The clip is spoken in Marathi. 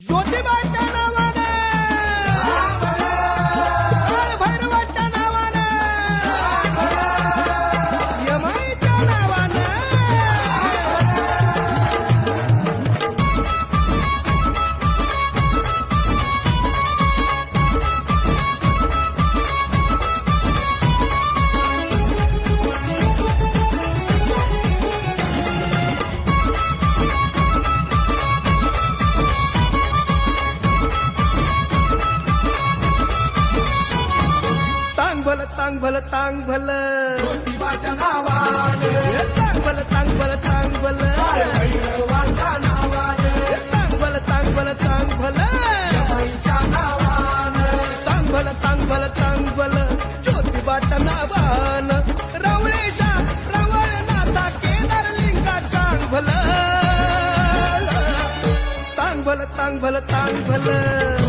ज्योतिबाच्या नावानं काळभैरवाच्या नावानं यमाईच्या नावानं तांग भलं तांग भलं ज्योतिबाच्या नावानं तांग भलं तांग भलं तांग भलं काळभैरवाच्या नावानं तांग भलं तांग भलं तांग भलं यमाईच्या नावानं तांग भलं तांग भलं तांग भलं ज्योतिबाच्या नावानं रवळेच्या रवळनाथा केदार लिंगा तांग भलं तांग भलं तांग भलं तांग भलं